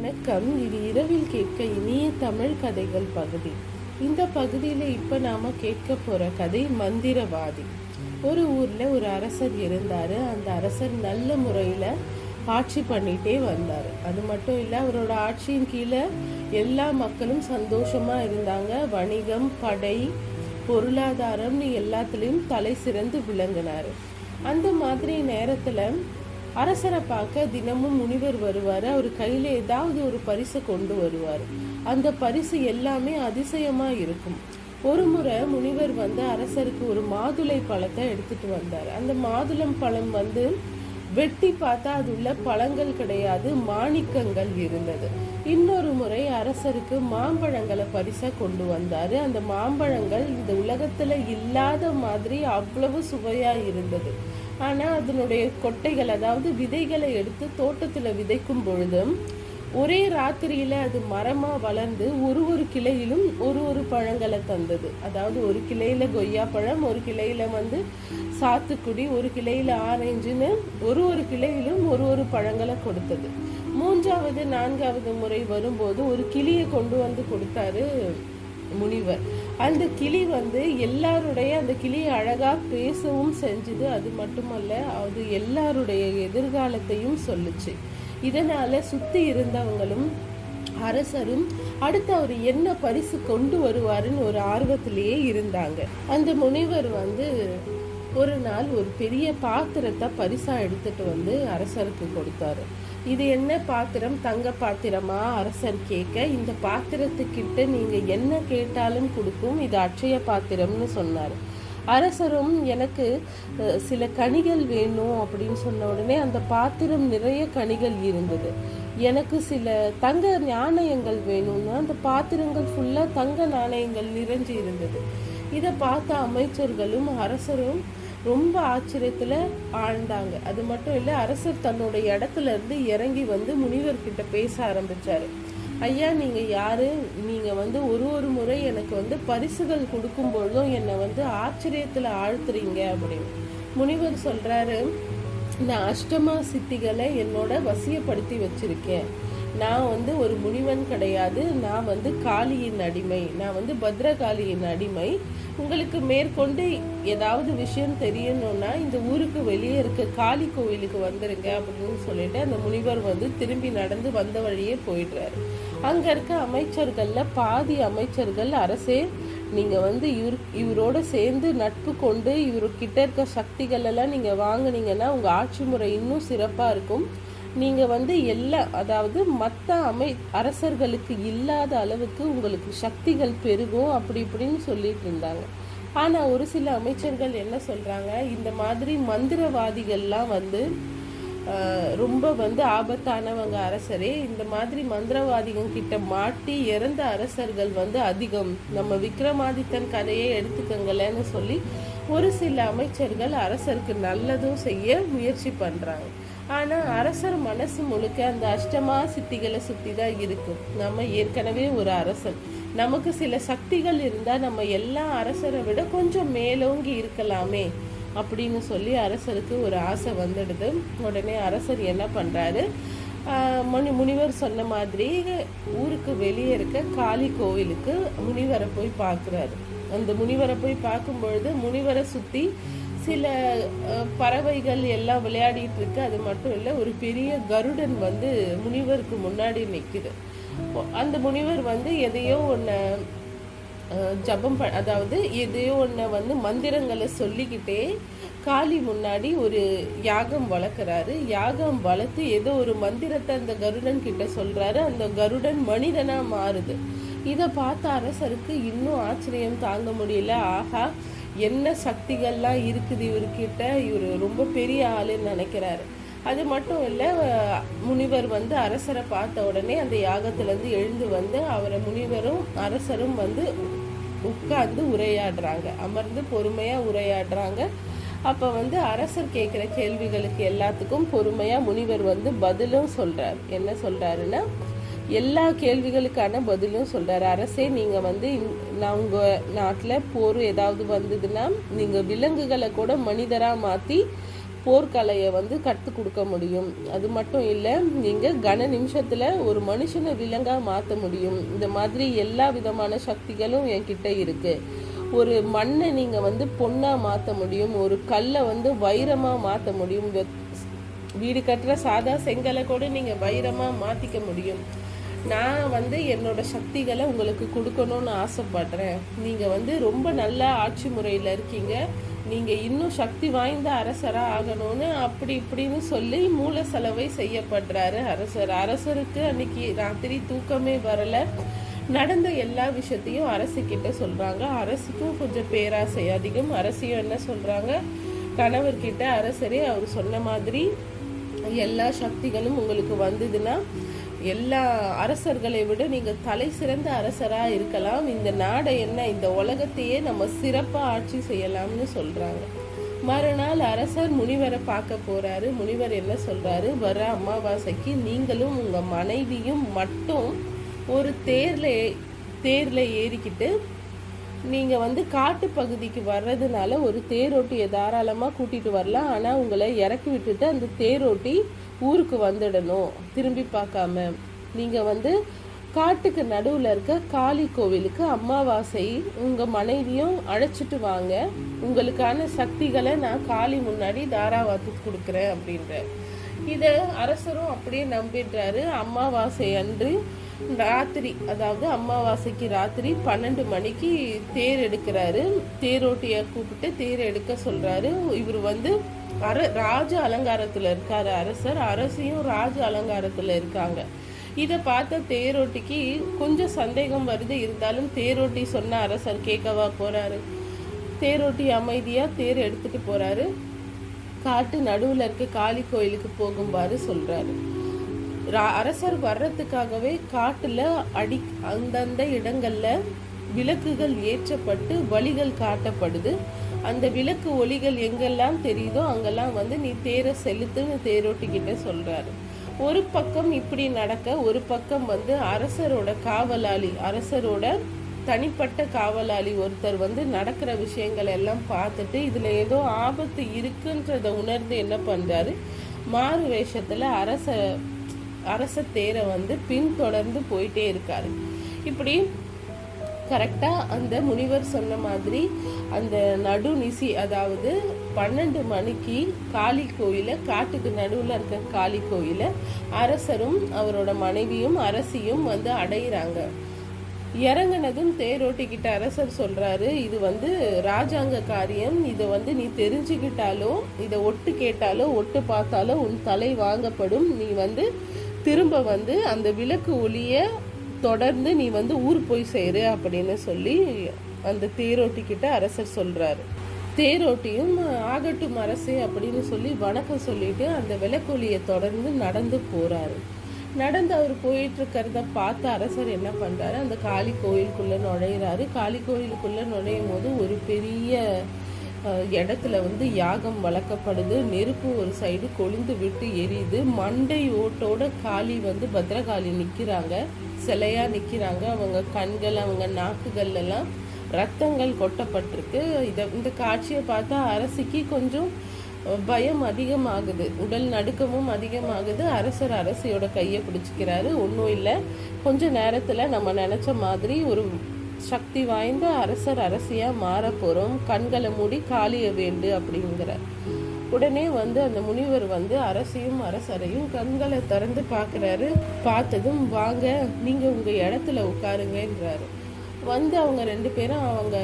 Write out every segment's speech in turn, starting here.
வணக்கம். இது இரவில் கேட்க இனிய தமிழ் கதைகள் பகுதி. இந்த பகுதியில் இப்போ நாம் கேட்க போகிற கதை மந்திரவாதி. ஒரு ஊரில் ஒரு அரசர் இருந்தார். அந்த அரசர் நல்ல முறையில் ஆட்சி பண்ணிகிட்டே வந்தார். அது மட்டும் இல்லை, அவரோட ஆட்சியின் கீழே எல்லா மக்களும் சந்தோஷமாக இருந்தாங்க. வணிகம், படை, பொருளாதாரம்னு எல்லாத்துலேயும் தலை சிறந்து விளங்கினார். அந்த மாதிரி நேரத்தில் அரசரை பார்க்க தினமும் முனிவர் வருவார். அவர் கையில் ஏதாவது ஒரு பரிசை கொண்டு வருவார். அந்த பரிசு எல்லாமே அதிசயமாக இருக்கும். ஒரு முறை முனிவர் அரசருக்கு ஒரு மாதுளை பழத்தை எடுத்துட்டு வந்தார். அந்த மாதுளம் பழம் வெட்டி பார்த்தா அது உள்ள பழங்கள் கிடையாது, மாணிக்கங்கள் இருந்தது. இன்னொரு முறை அரசருக்கு மாம்பழங்களை பரிசா கொண்டு வந்தாரு. அந்த மாம்பழங்கள் இந்த உலகத்துல இல்லாத மாதிரி அவ்வளவு சுவையா இருந்தது. ஆனா அதனுடைய கொட்டைகள், அதாவது விதைகளை எடுத்து தோட்டத்துல விதைக்கும் பொழுதும் ஒரே ராத்திரியில அது மரமா வளர்ந்து ஒரு கிளையிலும் ஒரு பழங்களை தந்தது. அதாவது ஒரு கிளையில கொய்யா பழம், ஒரு கிளையில சாத்துக்குடி, ஒரு கிளையில ஆரஞ்சுன்னு ஒரு கிளையிலும் ஒரு பழங்களை கொடுத்தது. மூன்றாவது நான்காவது முறை வரும்போது ஒரு கிளியை கொண்டு கொடுத்தாரு முனிவர். அந்த கிளி எல்லாருடைய அந்த கிளியை அழகா பேசவும் செஞ்சுது. அது மட்டுமல்ல, அது எல்லாருடைய எதிர்காலத்தையும் சொல்லுச்சு. இதனால சுத்தி இருந்தவங்களும் அரசரும் அடுத்து அவர் என்ன பரிசு கொண்டு வருவாருன்னு ஒரு ஆர்வத்திலேயே இருந்தாங்க. அந்த முனிவர் ஒரு நாள் ஒரு பெரிய பாத்திரத்தை பரிசா எடுத்துட்டு அரசருக்கு கொடுத்தாரு. இது என்ன பாத்திரம்? தங்க பாத்திரமா? அரசர் கேட்க, இந்த பாத்திரத்துக்கிட்ட நீங்க என்ன கேட்டாலும் கொடுக்கும், இது அட்சய பாத்திரம்னு சொன்னார். அரசரும் எனக்கு சில கனிகள் வேணும் அப்படின்னு சொன்ன உடனே அந்த பாத்திரம் நிறைய கனிகள் இருந்தது. எனக்கு சில தங்க நாணயங்கள் வேணும்னா அந்த பாத்திரங்கள் ஃபுல்லா தங்க நாணயங்கள் நிறைஞ்சு இருந்தது. இதை பார்த்த அமைச்சர்களும் அரசரும் ரொம்ப ஆச்சரியத்துல ஆழ்ந்தாங்க. அது மட்டும் இல்லை, அரசர் தன்னுடைய இடத்துல இருந்து இறங்கி முனிவர்கிட்ட பேச ஆரம்பிச்சாரு. ஐயா, நீங்க யாரு? நீங்க ஒரு முறை எனக்கு பரிசுகள் கொடுக்கும் பொழுதும் என்னை ஆச்சரியத்துல ஆழ்த்துறீங்க அப்படின்னு. முனிவர் சொல்றாரு, நான் அஷ்டமா சித்திகளை என்னோட வசியப்படுத்தி வச்சிருக்கேன். நான் ஒரு முனிவன் கிடையாது. நான் காளியின் அடிமை. நான் பத்ரகாளியின் அடிமை. உங்களுக்கு மேற்கொண்டு ஏதாவது விஷயம் தெரியணும்னா இந்த ஊருக்கு வெளியே இருக்க காளி கோவிலுக்கு வந்துருங்க அப்படின்னு சொல்லிட்டு அந்த முனிவர் திரும்பி நடந்து வந்த வழியே போயிடுறாரு. அங்க இருக்க அமைச்சர்கள்ல பாதி அமைச்சர்கள், அரசே நீங்க இவரோட சேர்ந்து நட்பு கொண்டு இவர்கிட்ட இருக்க சக்திகள் எல்லாம் நீங்க வாங்கினீங்கன்னா உங்க ஆட்சி முறை இன்னும் சிறப்பா இருக்கும். நீங்க அதாவது மற்ற அரசர்களுக்கு இல்லாத அளவுக்கு உங்களுக்கு சக்திகள் பெருகும் அப்படி இப்படின்னு சொல்லிட்டு இருந்தாங்க. ஆனா ஒரு சில அமைச்சர்கள் என்ன சொல்றாங்க, இந்த மாதிரி மந்திரவாதிகள்லாம் ரொம்ப ஆபத்தானவங்க அரசரே. இந்த மாதிரி மந்திரவாதிகள் கிட்ட மாட்டி இறந்த அரசர்கள் அதிகம். நம்ம விக்ரமாதித்தன் கதையை எடுத்துக்கங்களேன்னு சொல்லி ஒரு சில அமைச்சர்கள் அரசருக்கு நல்லதும் செய்ய முயற்சி பண்றாங்க. ஆனா அரசர் மனசு முழுக்க அந்த அஷ்டமா சித்திகளை சுத்தி தான் இருக்கும். நம்ம ஏற்கனவே ஒரு அரசன், நமக்கு சில சக்திகள் இருந்தா நம்ம எல்லா அரசரை விட கொஞ்சம் மேலோங்கி இருக்கலாமே அப்படின்னு சொல்லி அரசருக்கு ஒரு ஆசை வந்துடுது. உடனே அரசர் என்ன பண்றாரு, முனிவர் சொன்ன மாதிரி ஊருக்கு வெளியே இருக்க காளி கோவிலுக்கு முனிவரை போய் பார்க்குறாரு. அந்த முனிவரை போய் பார்க்கும் பொழுது முனிவரை சுத்தி சில பறவைகள் எல்லாம் விளையாடிட்டு இருக்கு. அது மட்டும் இல்லை, ஒரு பெரிய கருடன் முனிவருக்கு முன்னாடி நிற்குது. அந்த முனிவர் எதையோ ஒன்று ஜபம் அதாவது எதையோ ஒன்று மந்திரங்களை சொல்லிக்கிட்டே காளி முன்னாடி ஒரு யாகம் வளர்க்குறாரு. யாகம் வளர்த்து ஏதோ ஒரு மந்திரத்தை அந்த கருடன் கிட்ட சொல்றாரு. அந்த கருடன் மனிதனா மாறுது. இதை பார்த்த அரசருக்கு இன்னும் ஆச்சரியம் தாங்க முடியல. ஆஹா, என்ன சக்திகள்லாம் இருக்குது இவர்கிட்ட, இவர் ரொம்ப பெரிய ஆளுன்னு நினைக்கிறாரு. அது மட்டும் இல்லை, முனிவர் அரசரை பார்த்த உடனே அந்த யாகத்திலேருந்து எழுந்து அவரை முனிவரும் அரசரும் உட்கார்ந்து உரையாடுறாங்க. அமர்ந்து பொறுமையா உரையாடுறாங்க. அப்போ அரசர் கேட்குற கேள்விகளுக்கு எல்லாத்துக்கும் பொறுமையா முனிவர் பதிலும் சொல்றாரு. என்ன சொல்றாருன்னா, எல்லா கேள்விகளுக்கான பதிலும் சொல்றாரு. அரசே, நீங்க நான் உங்க நாட்டுல போர் ஏதாவது வந்ததுன்னா நீங்க விலங்குகளை கூட மனிதரா மாத்தி போர்க்கலையை வந்து கற்றுக் கொடுக்க முடியும். அது மட்டும் இல்லை, நீங்கள் கன நிமிஷத்தில் ஒரு மனுஷனை விலங்காக மாற்ற முடியும். இந்த மாதிரி எல்லா விதமான சக்திகளும் என்கிட்ட இருக்குது. ஒரு மண்ணை நீங்கள் வந்து பொண்ணாக மாற்ற முடியும், ஒரு கல்லை வந்து வைரமாக மாற்ற முடியும், வீடு கட்டுற சாதா செங்கலை கூட நீங்கள் வைரமாக மாற்றிக்க முடியும். நான் வந்து என்னோட சக்திகளை உங்களுக்கு கொடுக்கணும்னு ஆசைப்படுறேன். நீங்கள் வந்து ரொம்ப நல்ல ஆட்சி முறையில் இருக்கீங்க, நீங்கள் இன்னும் சக்தி வாய்ந்த அரசராக ஆகணும்னு அப்படி இப்படின்னு சொல்லி மூல செலவை செய்யப்படுறாரு அரசர். அரசருக்கு அன்னைக்கு ராத்திரி தூக்கமே வரலை. நடந்த எல்லா விஷயத்தையும் அரசிக்கிட்ட சொல்கிறாங்க. அரசிக்கும் கொஞ்சம் பேராசை அதிகம். அரசியும் என்ன சொல்கிறாங்க, கணவர்கிட்ட, அரசரே அவர் சொன்ன மாதிரி எல்லா சக்திகளும் உங்களுக்கு வந்ததுன்னா எல்லா அரசர்களை விட நீங்கள் தலை சிறந்த அரசராக இருக்கலாம், இந்த நாடை என்ன இந்த உலகத்தையே நம்ம சிறப்பாக ஆட்சி செய்யலாம்னு சொல்கிறாங்க. மறுநாள் அரசர் முனிவரை பார்க்க போகிறாரு. முனிவர் என்ன சொல்கிறாரு, வர அமாவாசைக்கு நீங்களும் உங்கள் மனைவியும் மட்டும் ஒரு தேரில் ஏறிக்கிட்டு நீங்கள் வந்து காட்டு பகுதிக்கு வர்றதுனால ஒரு தேரோட்டியை தாராளமாக கூட்டிகிட்டு வரலாம். ஆனால் உங்களை இறக்கி விட்டுட்டு அந்த தேரோட்டி ஊருக்கு வந்துடணும் திரும்பி பார்க்காம. நீங்கள் வந்து காட்டுக்கு நடுவில் இருக்க காளி கோவிலுக்கு அமாவாசை உங்கள் மனைவியும் அழைச்சிட்டு வாங்க, உங்களுக்கான சக்திகளை நான் காளி முன்னாடி தாராவாத்து கொடுக்குறேன் அப்படின்ற. இதை அரசரும் அப்படியே நம்பிடுறாரு. அமாவாசை அன்று ராத்திரி, அதாவது அமாவாசைக்கு ராத்திரி 12 மணிக்கு தேர் எடுக்கிறாரு. தேரோட்டியை கூப்பிட்டு தேர் எடுக்க சொல்கிறாரு. இவர் வந்து ராஜ அலங்காரத்தில் இருக்காரு அரசர், அரசியும் ராஜ அலங்காரத்தில் இருக்காங்க. இதை பார்த்த தேரோட்டிக்கு கொஞ்சம் சந்தேகம் வருது. இருந்தாலும் தேரோட்டி சொன்ன அரசர் கேட்கவா போகிறாரு. தேரோட்டி அமைதியாக தேர் எடுத்துகிட்டு போகிறாரு. காட்டு நடுவில் இருக்க காளி கோயிலுக்கு போகும்பாரு சொல்கிறாரு. அரசர் வர்றதுக்காகவே காட்டில் அந்தந்த இடங்களில் விளக்குகள் ஏற்றப்பட்டு வழிகள் காட்டப்படுது. அந்த விளக்கு ஒளிகள் எங்கெல்லாம் தெரியுதோ அங்கெல்லாம் வந்து நீ தேரை செலுத்துன்னு தேரோட்டிக்கிட்ட சொல்கிறாரு. ஒரு பக்கம் இப்படி நடக்க, ஒரு பக்கம் வந்து அரசரோட காவலாளி, அரசரோட தனிப்பட்ட காவலாளி ஒருத்தர் வந்து நடக்கிற விஷயங்கள் எல்லாம் பார்த்துட்டு இதில் ஏதோ ஆபத்து இருக்குன்றத உணர்ந்து என்ன பண்ணுறாரு, மாறு வேஷத்தில் அரச தேரை வந்து பின்தொடர்ந்து போயிட்டே இருக்காரு. இப்படி கரெக்டாக அந்த முனிவர் சொன்ன மாதிரி அந்த நடுநிசி, அதாவது 12 மணிக்கு காளி கோயிலை, காட்டுக்கு நடுவில் இருக்க காளி கோயிலை அரசரும் அவரோட மனைவியும் அரசியும் வந்து அடையிறாங்க. இறங்கினதும் தேரோட்டிக்கிட்ட அரசர் சொல்கிறாரு, இது வந்து ராஜாங்க காரியம், இதை வந்து நீ தெரிஞ்சுக்கிட்டாலோ இதை ஒட்டு கேட்டாலோ ஒட்டு பார்த்தாலோ உன் தலை வாங்கப்படும். நீ வந்து திரும்ப வந்து அந்த விளக்கு ஒளியை தொடர்ந்து நீ வந்து ஊர் போய் சேரு அப்படின்னு சொல்லி அந்த தேரோட்டிக்கிட்ட அரசர் சொல்கிறாரு. தேரோட்டியும் ஆகட்டும் அரசே அப்படின்னு சொல்லி வணக்கம் சொல்லிட்டு அந்த விளக்கொலியை தொடர்ந்து நடந்து போகிறாரு. நடந்து அவர் போயிட்டுருக்கிறத பார்த்து அரசர் என்ன பண்ணுறாரு, அந்த காளி கோயிலுக்குள்ளே நுழையிறாரு. காளி கோயிலுக்குள்ளே நுழையும் போது ஒரு பெரிய இடத்துல வந்து யாகம் வளர்க்கப்படுது. நெருப்பு ஒரு சைடு கொழுந்து விட்டு எரியுது. மண்டை ஓட்டோட காளி வந்து பத்ரகாளி நிற்கிறாங்க, சிலையாக நிற்கிறாங்க. அவங்க கண்கள், அவங்க நாக்குகள் எல்லாம் ரத்தங்கள் கொட்டப்பட்டிருக்கு. இந்த காட்சியை பார்த்தா அரசிக்கு கொஞ்சம் பயம் அதிகமாகுது, உடல் நடுக்கமும் அதிகமாகுது. அரசர் அரசியோட கையை பிடிச்சிக்கிறாரு. ஒன்றும் இல்லை, கொஞ்ச நேரத்தில் நம்ம நினச்ச மாதிரி ஒரு சக்தி வாய்ந்த அரசர் அரசியாக மாற போகிறோம், கண்களை மூடி காளிய வேண்டு அப்படிங்கிற. உடனே வந்து அந்த முனிவர் வந்து அரசியும் அரசரையும் கண்களை திறந்து பார்க்குறாரு. பார்த்ததும் வாங்க நீங்கள் உங்கள் இடத்துல உட்காருங்கன்றாரு. வந்து அவங்க 2 பேரும் அவங்க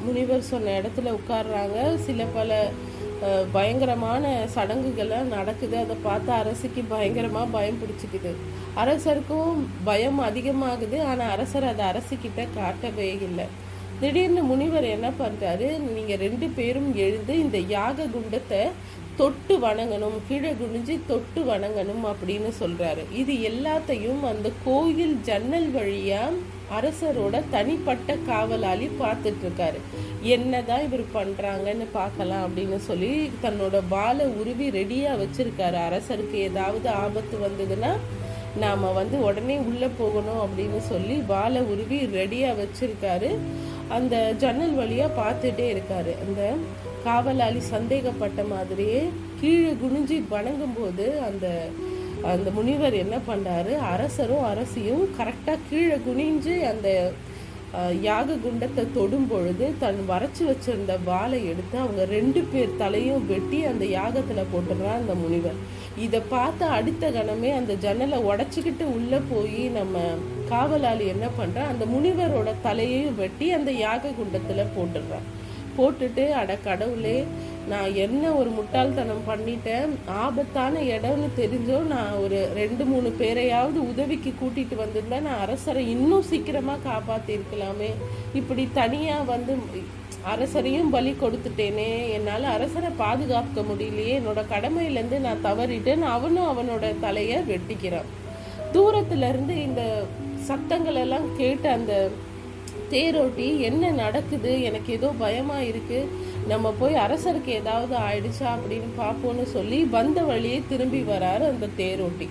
முனிவர் சொன்ன இடத்துல உட்கார்றாங்க. சில பல பயங்கரமான சடங்குகள்லாம் நடக்குது. அதை பார்த்து அரசிக்கு பயங்கரமாக பயம் பிடிச்சிக்குது. அரசருக்கும் பயம் அதிகமாகுது. ஆனால் அரசர் அதை அரசிக்கிட்ட காட்டவே இல்லை. திடீர்னு முனிவர் என்ன பண்ணுறாரு, நீங்கள் 2 பேரும் எழுந்து இந்த யாக குண்டத்தை தொட்டு வணங்கணும், கீழே குனிஞ்சு தொட்டு வணங்கணும் அப்படின்னு சொல்கிறாரு. இது எல்லாத்தையும் அந்த கோயில் ஜன்னல் வழியாக அரசரோட தனிப்பட்ட காவலாளி பார்த்துட்ருக்காரு. என்னதான் இவர் பண்ணுறாங்கன்னு பார்க்கலாம் அப்படின்னு சொல்லி தன்னோட வாளை உருவி ரெடியாக வச்சுருக்காரு. அரசருக்கு ஏதாவது ஆபத்து வந்ததுன்னா நாம் வந்து உடனே உள்ளே போகணும் அப்படின்னு சொல்லி வாழை உருவி ரெடியாக வச்சிருக்காரு. அந்த ஜன்னல் வழியாக பார்த்துட்டே இருக்காரு. அந்த காவலாளி சந்தேகப்பட்ட மாதிரியே கீழே குனிஞ்சி வணங்கும் போது அந்த அந்த முனிவர் என்ன பண்ணுறாரு, அரசரும் அரசியும் கரெக்டாக கீழே குனிஞ்சு அந்த யாக குண்டத்தை தொடும் பொழுது தன் வரைச்சி வச்சிருந்த வாளை எடுத்து அவங்க 2 பேர் தலையும் வெட்டி அந்த யாகத்தில் போட்டுறான் அந்த முனிவர். இதை பார்த்த அடுத்த கணமே அந்த ஜன்னலை உடச்சிக்கிட்டு உள்ளே போய் நம்ம காவலாளி என்ன பண்ணுறான், அந்த முனிவரோட தலையையும் வெட்டி அந்த யாக குண்டத்தில் போட்டுடுறான். போட்டுட்டு அட கடவுளே, நான் என்ன ஒரு முட்டாள்தனம் பண்ணிட்டேன், ஆபத்தான இடம்னு தெரிஞ்சோ நான் ஒரு 2-3 பேரையாவது உதவிக்கு கூட்டிகிட்டு வந்திருந்தேன், நான் அரசரை இன்னும் சீக்கிரமாக காப்பாற்றிருக்கலாமே, இப்படி தனியாக வந்து அரசரையும் பலி கொடுத்துட்டேனே, என்னால் அரசரை பாதுகாக்க முடியலையே, என்னோட கடமையிலேருந்து நான் தவறிட்டேன். அவனும் அவனோட தலையை வெட்டிக்கிறான். தூரத்துலேருந்து இந்த சத்தங்களெல்லாம் கேட்டு அந்த தேரோட்டி என்ன நடக்குது, எனக்கு ஏதோ பயமாக இருக்குது, நம்ம போய் அரசருக்கு ஏதாவது ஆயிடுச்சா அப்படின்னு பார்ப்போன்னு சொல்லி வந்த வழியே திரும்பி வராரு அந்த தேரோட்டி.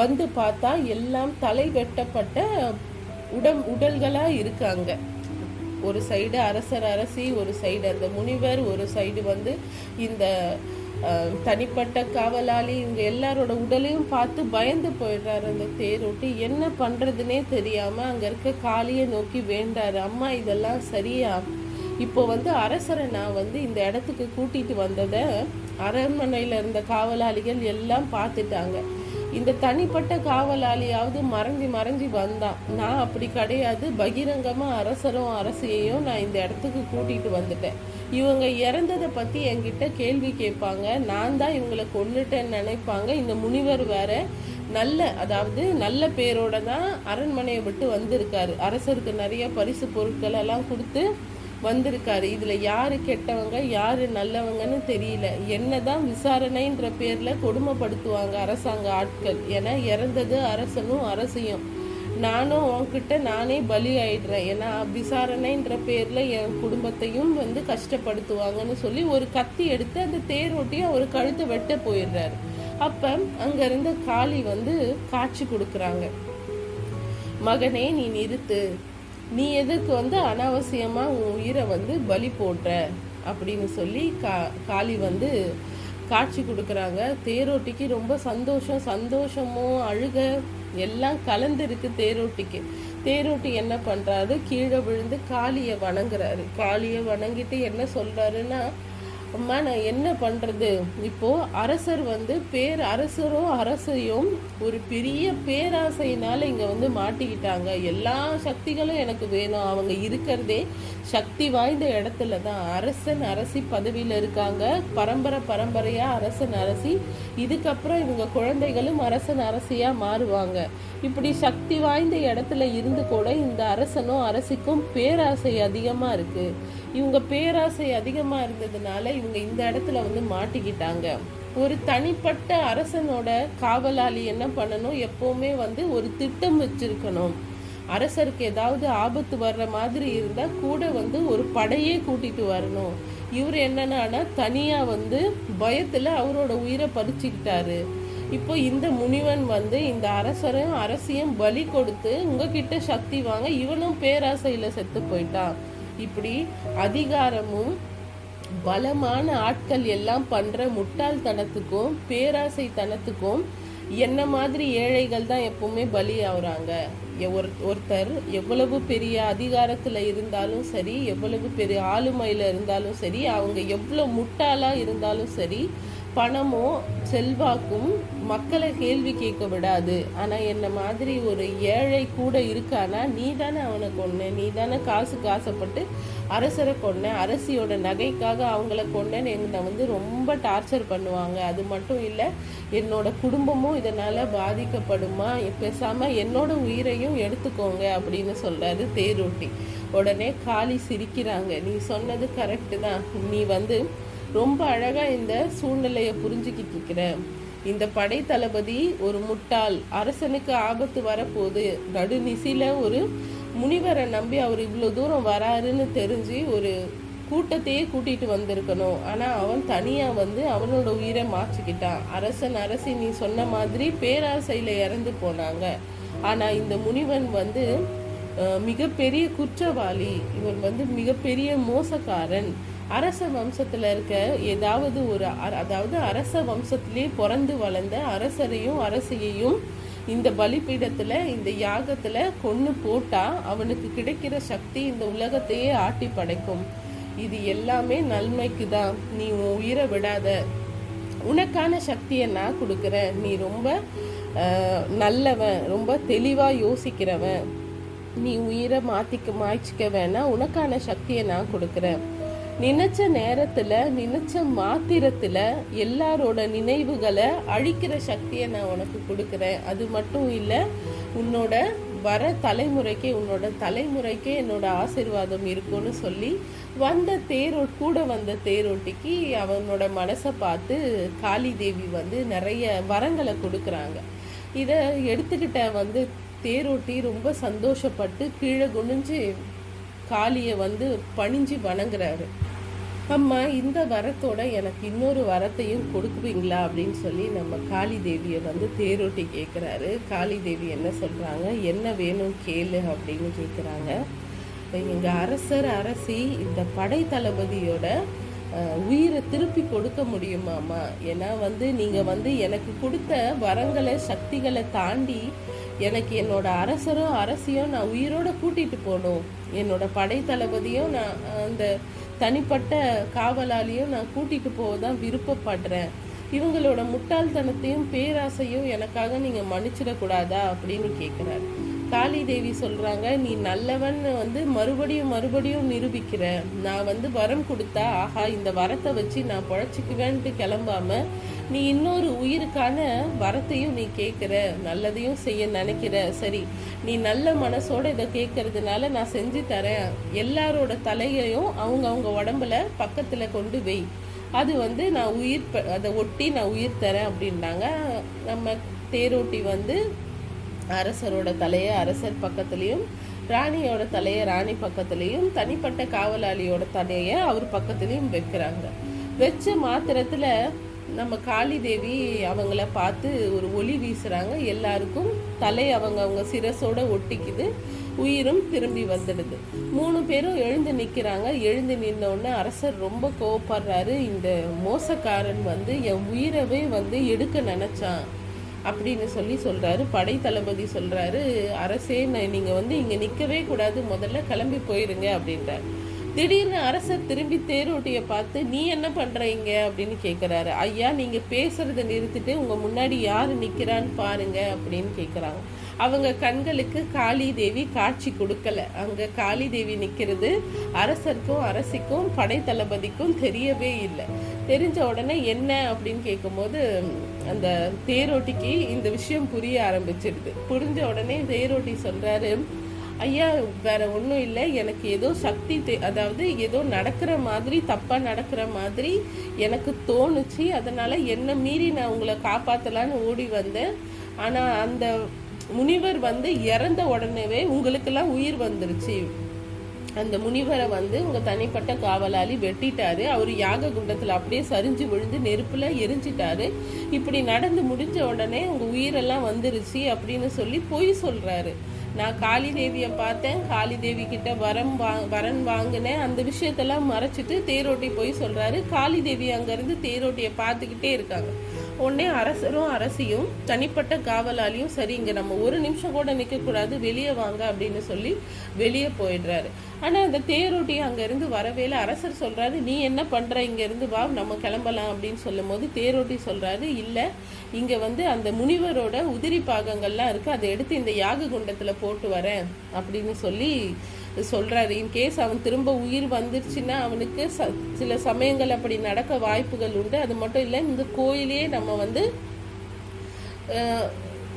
வந்து பார்த்தா எல்லாம் தலை வெட்டப்பட்ட உடல்களாக இருக்காங்க. ஒரு சைடு அரசர் அரசி, ஒரு சைடு அந்த முனிவர், ஒரு சைடு வந்து இந்த தனிப்பட்ட காவலாளி, இவங்க எல்லாரோட உடலையும் பார்த்து பயந்து போயிடுறாரு அந்த தேரோட்டி. என்ன பண்ணுறதுனே தெரியாமல் அங்கே இருக்க காளியை நோக்கி வேண்டாரு, அம்மா இதெல்லாம் சரியா, இப்போ வந்து அரசரை நான் வந்து இந்த இடத்துக்கு கூட்டிகிட்டு வந்ததை அரண்மனையில் இருந்த காவலாளிகள் எல்லாம் பார்த்துட்டாங்க. இந்த தனிப்பட்ட காவலாளியாவது மறைஞ்சி வந்தான், நான் அப்படி கிடையாது, பகிரங்கமாக அரசரும் அரசியையும் நான் இந்த இடத்துக்கு கூட்டிகிட்டு வந்துட்டேன். இவங்க இறந்ததை பற்றி என்கிட்ட கேள்வி கேட்பாங்க, நான் தான் இவங்களை கொன்னுட்டேன்னு நினைப்பாங்க. இந்த முனிவர் வேற நல்ல பேரோட தான் அரண்மனையை விட்டு வந்திருக்காரு, அரசருக்கு நிறைய பரிசு பொருட்கள் எல்லாம் கொடுத்து வந்திருக்காரு. இதில் யார் கெட்டவங்க யார் நல்லவங்கன்னு தெரியல. என்னதான் விசாரணைன்ற பேரில் கொடுமைப்படுத்துவாங்க அரசாங்க ஆட்கள். ஏன்னா இறந்தது அரசனும் அரசியும், நானும் உன்கிட்ட நானே பலி ஆயிடுறேன், ஏன்னா விசாரணைன்ற பேரில் என் குடும்பத்தையும் வந்து கஷ்டப்படுத்துவாங்கன்னு சொல்லி ஒரு கத்தி எடுத்து அந்த தேரோட்டியும் ஒரு கழுத்தை வெட்ட போயிடுறாரு. அப்போ அங்கேருந்து காளி வந்து காட்சி கொடுக்குறாங்க, மகனே நீ நிறுத்து, நீ எதுக்கு வந்து அனாவசியமாக உன் உயிரை வந்து பலி போடுற அப்படின்னு சொல்லி காளி வந்து காட்சி கொடுக்குறாங்க. தேரோட்டிக்கு ரொம்ப சந்தோஷமும் அழுக எல்லாம் கலந்துருக்கு தேரோட்டிக்கு. தேரோட்டி என்ன பண்ணுறாரு, கீழே விழுந்து காளியை வணங்குறாரு. காளியை வணங்கிட்டு என்ன சொல்கிறாருன்னா, அம்மா நான் என்ன பண்ணுறது, இப்போது அரசர் வந்து அரசரும் அரசையும் ஒரு பெரிய பேராசையினால் இங்கே வந்து மாட்டிக்கிட்டாங்க. எல்லா சக்திகளும் எனக்கு வேணும், அவங்க இருக்கிறதே சக்தி வாய்ந்த இடத்துல தான் அரசன் அரசி பதவியில் இருக்காங்க, பரம்பரையாக அரசன் அரசி, இதுக்கப்புறம் இவங்க குழந்தைகளும் அரசன் அரசியாக மாறுவாங்க. இப்படி சக்தி வாய்ந்த இடத்துல இருந்து கூட இந்த அரசனும் அரசிக்கும் பேராசை அதிகமாக இருக்குது. இவங்க பேராசை அதிகமாக இருந்ததுனால இவங்க இந்த இடத்துல வந்து மாட்டிக்கிட்டாங்க. ஒரு தனிப்பட்ட அரசனோட காவலாளி என்ன பண்ணணும், எப்போவுமே வந்து ஒரு திட்டம் வச்சிருக்கணும். அரசருக்கு ஏதாவது ஆபத்து வர்ற மாதிரி இருந்தால் கூட வந்து ஒரு படையே கூட்டிட்டு வரணும். இவர் என்னன்னா தனியாக வந்து பயத்தில் அவரோட உயிரை பறிச்சுக்கிட்டாரு. இப்போ இந்த முனிவன் வந்து இந்த அரசரையும் அரசியும் பலி கொடுத்து உங்ககிட்ட சக்தி வாங்க இவனும் பேராசையில் செத்து போயிட்டான். இப்படி அதிகாரமும் பலமான ஆட்கள் எல்லாம் பண்ற முட்டாள்தனத்துக்கும் பேராசைத்தனத்துக்கும் என்ன மாதிரி ஏழைகள் தான் எப்பவுமே பலி ஆகுறாங்க. ஒருத்தர் எவ்வளவு பெரிய அதிகாரத்தில் இருந்தாலும் சரி, எவ்வளவு பெரிய ஆளுமையில் இருந்தாலும் சரி, அவங்க எவ்வளோ முட்டாளாக இருந்தாலும் சரி, பணமோ செல்வாக்கும் மக்களை கேள்வி கேட்க விடாது. ஆனால் என்ன மாதிரி ஒரு ஏழை கூட இருக்கானா, நீ தானே அவனை கொன்ன, நீ தானே காசுக்கு ஆசைப்பட்டு அரசரை கொன்ன, அரசியோட நகைக்காக அவங்கள கொன்னேன்னு என்னை வந்து ரொம்ப டார்ச்சர் பண்ணுவாங்க. அது மட்டும் இல்லை, என்னோட குடும்பமும் இதனால் பாதிக்கப்படுமா, பேசாமல் என்னோட உயிரையும் எடுத்துக்கோங்க அப்படின்னு சொல்கிறாரு தேரோட்டி. உடனே காளி சிரிக்கிறாங்க, நீ சொன்னது கரெக்டு தான், நீ வந்து ரொம்ப அழகாக இந்த சூழ்நிலையை புரிஞ்சுக்கிட்டு இருக்கிற. இந்த படை தளபதி ஒரு முட்டாள், அரசனுக்கு ஆபத்து வரப்போகுது, நடுநிசில ஒரு முனிவரை நம்பி அவர் இவ்வளோ தூரம் வராருன்னு தெரிஞ்சு ஒரு கூட்டத்தையே கூட்டிட்டு வந்திருக்கணும். ஆனா அவன் தனியா வந்து அவனோட உயிரை மாற்றிக்கிட்டான். அரசன் அரசி நீ சொன்ன மாதிரி பேராசையில இறந்து போனாங்க. ஆனா இந்த முனிவன் வந்து மிகப்பெரிய குற்றவாளி, இவன் வந்து மிகப்பெரிய மோசக்காரன். அரச வம்சத்துல இருக்க ஏதாவது ஒரு அதாவது அரச வம்சத்திலே பிறந்து வளர்ந்த அரசரையும் அரசியையும் இந்த பலிபீடத்துல இந்த யாகத்துல கொன்னு போட்டா அவனுக்கு கிடைக்கிற சக்தி இந்த உலகத்தையே ஆட்டி படைக்கும். இது எல்லாமே நன்மைக்கு தான். நீ உன் உயிரை விடாத, உனக்கான சக்தியை நான் கொடுக்குறேன். நீ ரொம்ப நல்லவன், ரொம்ப தெளிவா யோசிக்கிறவன், நீ உயிரை மாய்ச்சிக்க வேணாம், உனக்கான சக்தியை நான் கொடுக்குறேன். நினைச்ச நேரத்துல நினைச்ச மாத்திரத்துல எல்லாரோட நினைவுகளை அழிக்கிற சக்தியை நான் உனக்கு கொடுக்குறேன். அது மட்டும் இல்லை, உன்னோட வர தலைமுறைக்கே உன்னோட தலைமுறைக்கே என்னோட ஆசீர்வாதம் இருக்கும்னு சொல்லி கூட வந்த தேரோட்டிக்கு அவனோட மனசை பார்த்து காளி தேவி வந்து நிறைய வரங்களை கொடுக்குறாங்க. இதை எடுத்துக்கிட்ட வந்து தேரோட்டி ரொம்ப சந்தோஷப்பட்டு கீழே குனிஞ்சு காளியை வந்து பணிஞ்சு வணங்குறாரு. அம்மா, இந்த வரத்தோட எனக்கு இன்னொரு வரத்தையும் கொடுக்குவீங்களா அப்படின்னு சொல்லி நம்ம காளி தேவியை வந்து தேரோட்டி கேட்குறாரு. காளி தேவி என்ன சொல்கிறாங்க, என்ன வேணும் கேளு அப்படின்னு கேட்குறாங்க. எங்கள் அரசர் அரசி இந்த படை தளபதியோட உயிரை திருப்பி கொடுக்க முடியுமாம்மா? ஏன்னா வந்து நீங்கள் வந்து எனக்கு கொடுத்த வரங்களை சக்திகளை தாண்டி எனக்கு என்னோட அரசரும் அரசியும் நான் உயிரோட கூட்டிகிட்டு போகணும். என்னோட படை தளபதியும் நான் அந்த தனிப்பட்ட காவலாளியும் நான் கூட்டிகிட்டு போக தான் விருப்பப்படுறேன். இவங்களோட முட்டாள்தனத்தையும் பேராசையும் எனக்காக நீங்கள் மன்னிச்சிடக்கூடாதா அப்படின்னு கேட்குறாரு. காளி தேவி சொல்கிறாங்க, நீ நல்லவன் வந்து மறுபடியும் நிரூபிக்கிற. நான் வந்து வரம் கொடுத்தா ஆஹா இந்த வரத்தை வச்சு நான் பொழைச்சிக்குவேன்ட்டு கிளம்பாம நீ இன்னொரு உயிருக்கான வரத்தையும் நீ கேட்குற, நல்லதையும் செய்ய நினைக்கிற. சரி, நீ நல்ல மனசோட இதை கேட்கறதுனால நான் செஞ்சு தரேன். எல்லாரோட தலையையும் அவங்க உடம்புல பக்கத்தில் கொண்டு வை, அது வந்து நான் அதை ஒட்டி நான் உயிர் தரேன் அப்படின்னாங்க. நம்ம தேரோட்டி வந்து அரசரோட தலையை அரசர் பக்கத்துலேயும் ராணியோட தலையை ராணி பக்கத்துலேயும் தனிப்பட்ட காவலாளியோட தலையை அவர் பக்கத்துலேயும் வைக்கிறாங்க. வச்ச மாத்திரத்தில் நம்ம காளி தேவி அவங்கள பார்த்து ஒரு ஒளி வீசுகிறாங்க. எல்லாருக்கும் தலை அவங்க சிரசோட ஒட்டிக்குது, உயிரும் திரும்பி வந்துடுது. 3 பேரும் எழுந்து நிற்கிறாங்க. எழுந்து நின்னோடனே அரசர் ரொம்ப கோவப்படுறாரு. இந்த மோசக்காரன் வந்து என் உயிரவே வந்து எடுக்க நினச்சான் அப்படின்னு சொல்கிறாரு. படை தளபதி சொல்கிறாரு, அரசே நீங்கள் வந்து இங்கே நிற்கவே கூடாது, முதல்ல கிளம்பி போயிருங்க அப்படின்றார். திடீர்னு அரசர் திரும்பி தேரோட்டியை பார்த்து நீ என்ன பண்ணுறீங்க அப்படின்னு கேட்குறாரு. ஐயா, நீங்கள் பேசுறதை நிறுத்திட்டு உங்கள் முன்னாடி யார் நிற்கிறான்னு பாருங்க அப்படின்னு கேட்குறாங்க. அவங்க கண்களுக்கு காளி தேவி காட்சி கொடுக்கல. அங்கே காளி தேவி நிற்கிறது அரசருக்கும் அரசிக்கும் படை தளபதிக்கும் தெரியவே இல்லை. தெரிஞ்ச உடனே என்ன அப்படின்னு கேட்கும்போது அந்த தேரோட்டிக்கு இந்த விஷயம் புரிய ஆரம்பிச்சிடுது. புரிஞ்ச உடனே தேரோட்டி சொல்கிறாரு, ஐயா வேற ஒன்றும் இல்லை, எனக்கு ஏதோ சக்தி அதாவது ஏதோ நடக்கிற மாதிரி தப்பாக நடக்கிற மாதிரி எனக்கு தோணுச்சு. அதனால் என்னை மீறி நான் உங்களை காப்பாற்றலான்னு ஓடி வந்தேன். ஆனால் அந்த முனிவர் வந்து இறந்த உடனேவே உங்களுக்கெல்லாம் உயிர் வந்துருச்சு. அந்த முனிவரை வந்து உங்கள் தனிப்பட்ட காவலாளி வெட்டிட்டாரு. அவர் யாக குண்டத்தில் அப்படியே சரிஞ்சு விழுந்து நெருப்பில் எரிஞ்சிட்டாரு. இப்படி நடந்து முடிஞ்ச உடனே உங்கள் உயிரெல்லாம் வந்துருச்சு அப்படின்னு சொல்லி பொய் சொல்கிறாரு. நான் காளி தேவியை பார்த்தேன், காளி தேவி கிட்ட வரன் வாங்கினேன், அந்த விஷயத்தெல்லாம் மறைச்சிட்டு தேரோட்டி போய் சொல்கிறாரு. காளி தேவி அங்கேருந்து தேரோட்டியை பார்த்துக்கிட்டே இருக்காங்க. உடனே அரசரும் அரசியும் தனிப்பட்ட காவலாளியும் சரி இங்கே நம்ம ஒரு நிமிஷம் கூட நிற்கக்கூடாது, வெளியே வாங்க அப்படின்னு சொல்லி வெளியே போயிடுறாரு. ஆனால் அந்த தேரோட்டி அங்கேருந்து வரவேல அரசர் சொல்கிறாரு, நீ என்ன பண்ணுற, இங்கேருந்து வா நம்ம கிளம்பலாம் அப்படின்னு சொல்லும் போது தேரோட்டி சொல்கிறாரு, இல்லை இங்கே வந்து அந்த முனிவரோட உதிரி பாகங்கள்லாம் இருக்குது, அதை எடுத்து இந்த யாக குண்டத்தில் போட்டு வரேன் அப்படின்னு சொல்லி சொல்கிறாரு. இன்கேஸ் அவன் திரும்ப உயிர் வந்துருச்சுன்னா அவனுக்கு சில சமயங்கள் அப்படி நடக்க வாய்ப்புகள் உண்டு. அது மட்டும் இல்லை, இந்த கோயிலே நம்ம வந்து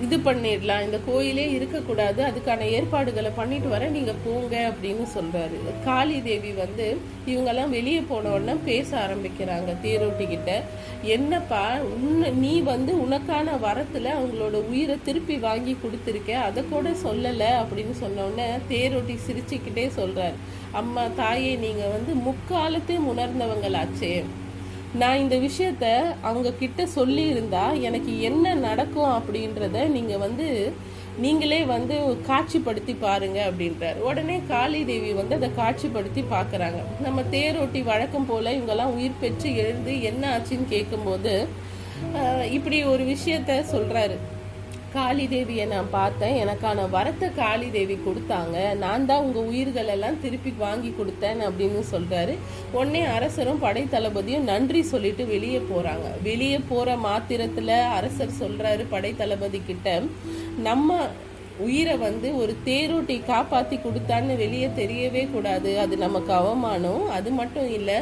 இது பண்ணிடலாம், இந்த கோயிலே இருக்கக்கூடாது, அதுக்கான ஏற்பாடுகளை பண்ணிட்டு வர நீங்க போங்க அப்படின்னு சொல்றாரு. காளி தேவி வந்து இவங்கெல்லாம் வெளியே போன உடனே பேச ஆரம்பிக்கிறாங்க தேரோட்டி கிட்ட. என்னப்பா நீ வந்து உனக்கான வரத்துல அவங்களோட உயிரை திருப்பி வாங்கி கொடுத்துருக்க, அதை கூட சொல்லலை அப்படின்னு சொன்ன உடனே தேரோட்டி சிரிச்சுக்கிட்டே சொல்றாரு, அம்மா தாயே நீங்க வந்து முக்காலத்தையும் உணர்ந்தவங்களாச்சே, நான் இந்த விஷயத்த அவங்க கிட்ட சொல்லியிருந்தா எனக்கு என்ன நடக்கும் அப்படின்றத நீங்களே வந்து காட்சிப்படுத்தி பாருங்க அப்படின்றார். உடனே காளி தேவி வந்து அதை காட்சிப்படுத்தி பார்க்குறாங்க. நம்ம தேரோட்டி வழக்கம் போல இவங்கெல்லாம் உயிர் பெற்று எழுந்து என்ன ஆச்சுன்னு கேட்கும்போது இப்படி ஒரு விஷயத்த சொல்றாரு. காளி தேவியை நான் பார்த்தேன், எனக்கான வரத்தை காளி தேவி கொடுத்தாங்க, நான் தான் உங்கள் உயிர்கள் எல்லாம் திருப்பி வாங்கி கொடுத்தேன் அப்படின்னு சொல்கிறாரு. உடனே அரசரும் படை தளபதியும் நன்றி சொல்லிட்டு வெளியே போகிறாங்க. வெளியே போகிற மாத்திரத்தில் அரசர் சொல்கிறாரு படை தளபதி கிட்ட, நம்ம உயிரை வந்து ஒரு தேரோட்டி காப்பாற்றி கொடுத்தான்னு வெளியே தெரியவே கூடாது, அது நமக்கு அவமானம். அது மட்டும் இல்லை,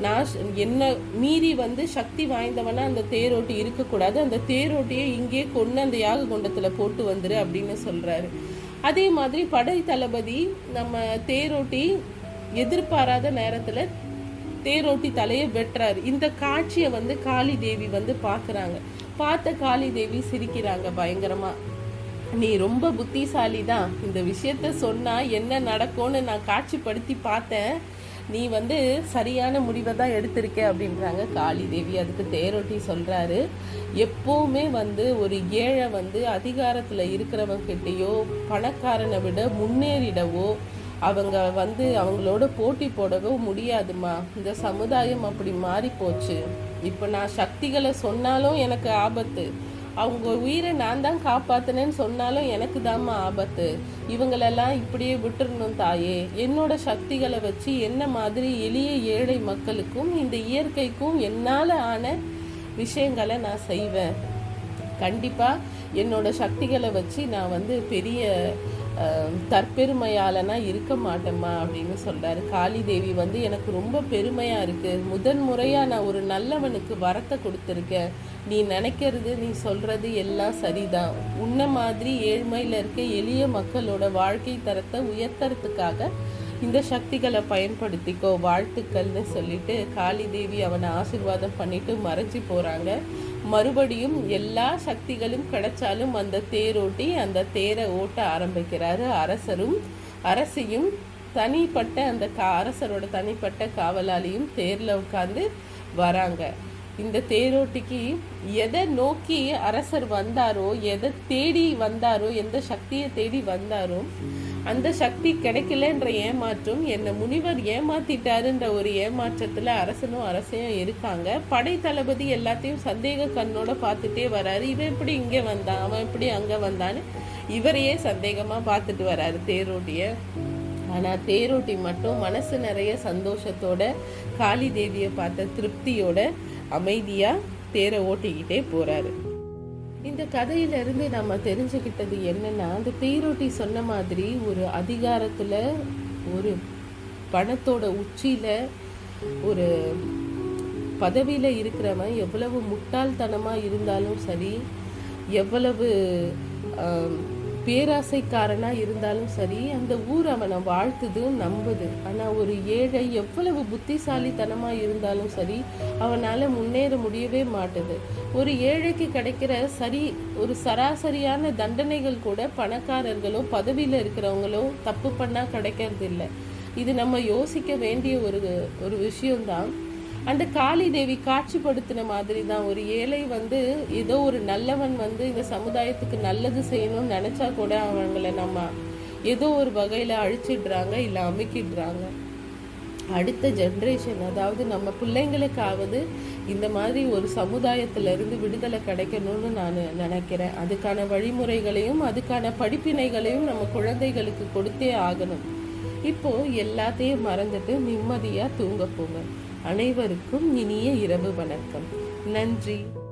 நான் என்ன மீறி வந்து சக்தி வாய்ந்தவனா அந்த தேரோட்டி இருக்கக்கூடாது, அந்த தேரோட்டியை இங்கே கொண்டு அந்த யாக குண்டத்தில் போட்டு வந்துரு அப்படின்னு சொல்கிறாரு. அதே மாதிரி படை தளபதி நம்ம தேரோட்டி எதிர்பாராத நேரத்தில் தேரோட்டி தலையை வெட்டுறாரு. இந்த காட்சியை வந்து காளி தேவி வந்து பார்க்குறாங்க. பார்த்த காளி தேவி சிரிக்கிறாங்க பயங்கரமா. நீ ரொம்ப புத்திசாலி தான், இந்த விஷயத்த சொன்னா என்ன நடக்கும்னு நான் காட்சிப்படுத்தி பார்த்தேன், நீ வந்து சரியான முடிவை தான் எடுத்திருக்க அப்படின்றாங்க காளி தேவி. அதுக்கு தேரோட்டி சொல்றாரு, எப்பவுமே வந்து ஒரு ஏழை வந்து அதிகாரத்துல இருக்கிறவங்கிட்டயோ பணக்காரனை விட முன்னேறிடவோ அவங்க வந்து அவங்களோட போட்டி போடவோ முடியாதுமா, இந்த சமுதாயம் அப்படி மாறி போச்சு. இப்போ நான் சக்திகளை சொன்னாலும் எனக்கு ஆபத்து, அவங்க உயிரை நான் தான் காப்பாத்தினேன்னு சொன்னாலும் எனக்கு தாம்மா ஆபத்து, இவங்களெல்லாம் இப்படியே விட்டுறணும் தாயே, என்னோட சக்திகளை வச்சு என்ன மாதிரி எளிய ஏழை மக்களுக்கும் இந்த இயற்கைக்கும் என்னால் ஆன விஷயங்களை நான் செய்வேன், கண்டிப்பாக என்னோட சக்திகளை வச்சு நான் வந்து பெரிய தற்பெருமையாலனா இருக்க மாட்டேம்மா அப்படின்னு சொல்கிறாரு. காளி தேவி வந்து எனக்கு ரொம்ப பெருமையாக இருக்குது, முதன் முறையாக நான் ஒரு நல்லவனுக்கு வரத்தை கொடுத்துருக்கேன், நீ நினைக்கிறது நீ சொல்கிறது எல்லாம் சரிதான், உன்ன மாதிரி ஏழ்மையில் இருக்க எளிய மக்களோட வாழ்க்கை தரத்தை உயர்த்துறதுக்காக இந்த சக்திகளை பயன்படுத்திக்கோ, வாழ்த்துக்கள்னு சொல்லிட்டு காளி தேவி அவனை ஆசீர்வாதம் பண்ணிட்டு மறைஞ்சி போகிறாங்க. மறுபடியும் எல்லா சக்திகளும் கிடைச்சாலும் அந்த தேரோட்டி அந்த தேரை ஓட்ட ஆரம்பிக்கிறாரு. அரசியும் தனிப்பட்ட அந்த அரசரோட தனிப்பட்ட காவலாளியும் தேரில் உட்காந்து வராங்க. இந்த தேரோட்டிக்கு எதை நோக்கி அரசர் வந்தாரோ, எதை தேடி வந்தாரோ, எந்த சக்தியை தேடி வந்தாரோ அந்த சக்தி கிடைக்கலன்ற ஏமாற்றம், என்னை முனிவர் ஏமாத்திட்டாருன்ற ஒரு ஏமாற்றத்தில் அரசனும் அரசையும் இருக்காங்க. படை தளபதி எல்லாத்தையும் சந்தேக கண்ணோட பார்த்துட்டே வராரு. இவன் எப்படி இங்கே வந்தான், அவன் எப்படி அங்கே வந்தான்னு இவரையே சந்தேகமாக பார்த்துட்டு வராரு தேரோட்டியை. ஆனால் தேரோட்டி மட்டும் மனசு நிறைய சந்தோஷத்தோட காளி தேவியை பார்த்த திருப்தியோட அமைதியாக தேரை ஓட்டிக்கிட்டே போகிறாரு. இந்த கதையிலிருந்து நம்ம தெரிஞ்சுக்கிட்டது என்னன்னா, அந்த தேரோட்டி சொன்ன மாதிரி ஒரு அதிகாரத்தில் ஒரு பணத்தோட உச்சியில் ஒரு பதவியில் இருக்கிறவன் எவ்வளவு முட்டாள்தனமாக இருந்தாலும் சரி, எவ்வளவு பேராசைக்காரனாக இருந்தாலும் சரி, அந்த ஊர் அவனை வாழ்த்துது நம்புது. ஆனால் ஒரு ஏழை எவ்வளவு புத்திசாலித்தனமாக இருந்தாலும் சரி அவனால் முன்னேற முடியவே மாட்டுது. ஒரு ஏழைக்கு கிடைக்கிற ஒரு சராசரியான தண்டனைகள் கூட பணக்காரர்களோ பதவியில் இருக்கிறவங்களோ தப்பு பண்ணால் கிடைக்கிறது இல்லை. இது நம்ம யோசிக்க வேண்டிய ஒரு விஷயம்தான். அந்த காளி தேவி காட்சிப்படுத்தின மாதிரி தான் ஒரு ஏழை வந்து ஏதோ ஒரு நல்லவன் வந்து இந்த சமுதாயத்துக்கு நல்லது செய்யணும்னு நினச்சா கூட அவங்கள நம்ம ஏதோ ஒரு வகையில் அழிச்சிடுறாங்க, இல்லை அமைக்கிடுறாங்க. அடுத்த ஜென்ரேஷன், அதாவது நம்ம பிள்ளைங்களுக்காவது இந்த மாதிரி ஒரு சமுதாயத்திலிருந்து விடுதலை கிடைக்கணும்னு நான் நினைக்கிறேன். அதுக்கான வழிமுறைகளையும் அதுக்கான படிப்பினைகளையும் நம்ம குழந்தைகளுக்கு கொடுத்தே ஆகணும். இப்போ எல்லாத்தையும் மறந்துட்டு நிம்மதியாக தூங்க போங்க. அனைவருக்கும் இனிய இரவு வணக்கம். நன்றி.